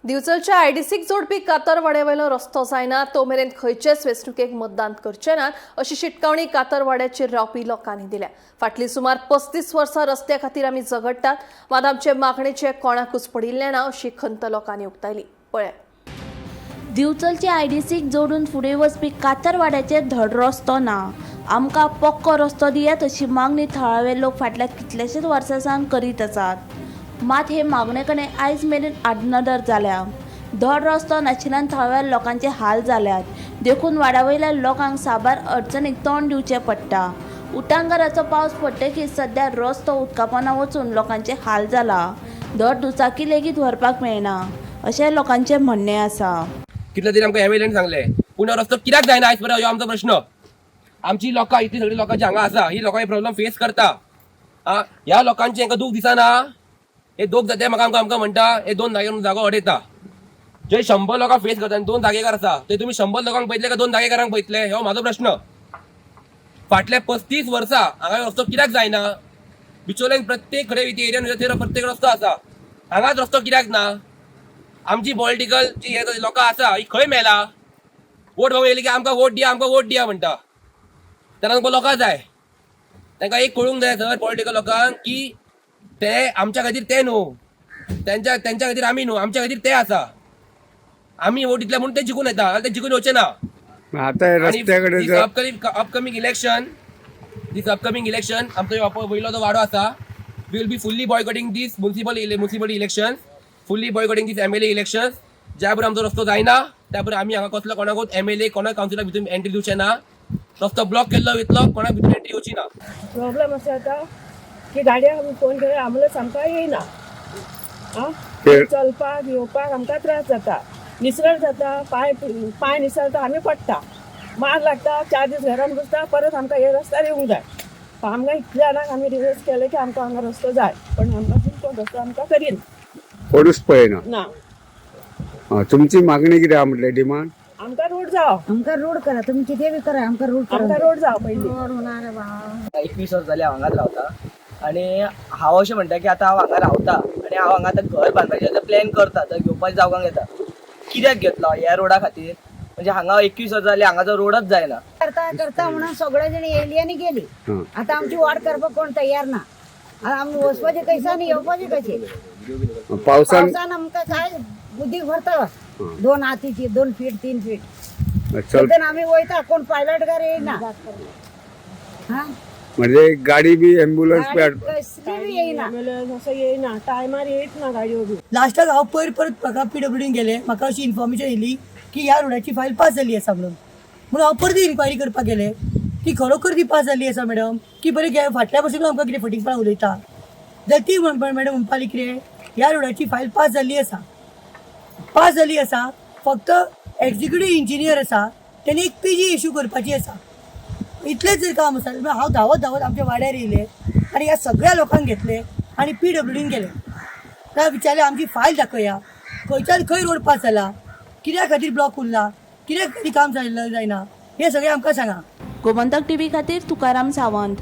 दिवचलच्या आयडीसीक जोडपी कातरवाड्यावेलो रस्तो जायना तो मेरेन खंयचेच वेंचणुकेक मतदान करचे नात अशी शिटकावणी कातरवाड्याचेर रावपी लोकांनी दिल्या। फाटली सुमार 35 वर्सां रस्त्या खातीर आमी झगडटात, मात आमचे मागणेचे कोणाकूच पडिल्ले ना अशी खंत लोकांनी उक्तायली। पळय, दिवचलचे आयडीसीक जोडून फुडें वचपी कातरवाड्याचेर धड रस्तो ना। आमकां पक्को रस्तो दियात अशी मागणी थळावे लोक फाटल्या कितलेशेच वर्सां सावन करीत आसात, मात हे मागणे कडेन आयज मेरेन आडनदर जाल्या। धड रस्तो नाशिल्ल्यान थळाव्या लोकांचे हाल जाल्यात, देखून वाड्यावयल्या लोकांक साबार अडचणीक तोंड दिवचें पडटा। उटंगराचो पावस पडटकीर सध्या रस्तो उदकापोंदा वचून लोकांचे हाल जाला। धड दुचाकी लेगीत व्हरपाक मेळना अशें लोकांचें म्हणणें आसा। कितले तरी आमकां एमएलएन सांगले पूण रस्तो कित्याक जायना आयज पर्यंत हो आमचो प्रश्न। आमची लोकां इतली सगळी लोकांची हांगा आसा, ही लोकां प्रॉब्लेम फेस करता। ह्या लोकांचे हांकां दूख दिसना, हे दोग जाते म्हाका आमकां म्हणटा हे 2 जाग्यार जागो अडयता। जे 100 लोकां फेस करता आनी 2 जागेकार आसा ते तुमी 100 लोकांक पळयतले काय 2 जागेकारांक पळयतले, हो म्हाजो प्रश्न। फाटले 35 वर्सां हांगा रस्तो कित्याक जायना? बिचोलेन प्रत्येक कडेन एरियान प्रत्येक रस्तो आसा, हांगाच रस्तो कित्याक ना? आमची पॉलिटिकल जी लोकां आसा ही खंय मेला? वोट मागून येयली की आमकां वोट दिया म्हणटा। तांकां लोकां जाय, तांकां एक कळूंक जाय सर पॉलिटिकल लोकांक की ते आमच्या खातीर ते न्हू, त्यांच्या खातीर आमी न्हू, आमच्या खातीर ते आसा। आमी वोट दितले म्हणून ते जिखून येता, ते जिखून येवचे ना। अपकमिंग इलेक्शन आमचो वयलो जो वाडो आसा, we will be fully boycotting this municipal election, fully boycotting this MLA election. ज्या परेन आमचो रस्तो जायना त्या परेन आमी हांगा कसलो कोणाकूच एमएलए कोणाक कावन्सिलर भितर एंट्री दिवचे ना। रस्तो ब्लॉक केल्लो वयतलो, कोणाक भितर एंट्री येवची ना। प्रॉब्लेम अशें जाता की गाडयांक आमी फोन केल्यार आमलेंस आमकां येयना। चलपाक येवपाक आमकां त्रास जाता, निसरण जाता, पांय निसरता, आमी पडटा, मार लागता, 4 दीस घरान बसता, परत आमकां हे रस्त्यार येवंक जाय। आमकां इतल्या जाणांक आमी रिक्वेस्ट केले की आमकां हांगा रस्तो जाय, पण आमकां कोण रस्तो आमकां करीन पडूच पळयना ना। तुमची मागणी कितें आहा म्हटलें डिमांड? आमकां रोड जाव, आमकां रोड करा, तुम्ही कितें बी करा, आमकां रोड जाव पयलीं। 21 वर्स जाली हांव हांगाच रावता आनी हांव अशें म्हणटा की आतां हांव हांगा रावता आनी हांव हांगा आतां घर बांदपाचें प्लॅन करता, तर घेवपाचें जावपाक येता। कित्याक घेतलो ह्या रोडा खातीर? म्हणजे हांगा 21 वर्स जाली हांगाचो रोडच जायना। करता म्हणून सगळे जण येयली आनी गेली। आता आमची वाट करपाक कोण तयार ना। आमी वचपाचे कैसे आनी येवपाचे कशे? पावसान आमकां काय बुद्धीक भरता 2 हातीची 2 फीट 3 फीट आमी वयता, कोण पायलट गार येयना। म्हणजे गाडी बी एम्ब्युलन्स कसली येयना, असं येयना, टायमार येयच ना गाडयो बी। लास्टाक हांव परत म्हाका PWDन गेले, म्हाका अशी इन्फॉर्मेशन येयली की ह्या रोडाची फायल पास जाली आसा म्हणून हांव परत इन्क्वायरी करपाक गेले की खरोखर ती पास जाल्ली आसा मॅडम की बरें फाटल्या बसून आमकां कितें फटींगपणां उलयता। जाल्यार ती मॅडम म्हणपाली कितें ह्या रोडाची फायल पास जाल्ली आसा, फक्त एक्झिक्युटीव इंजिनियर आसा तेणी एक PG इश्यू करपाची आसा, इतलेंच जर काम आसा। हांव धांवत आमच्या वाड्यार येयले आनी ह्या सगळ्या लोकांक घेतले आनी PWDन गेले। त्या विचारले आमची फायल दाखया, खंयच्यान खंय रोड पास जाला, कित्या खातीर ब्लॉक उरला, कित्याक काम जायना, हे सगळें आमकां सांगा। गोमंतक टीव्ही खातीर तुकाराम सावंत।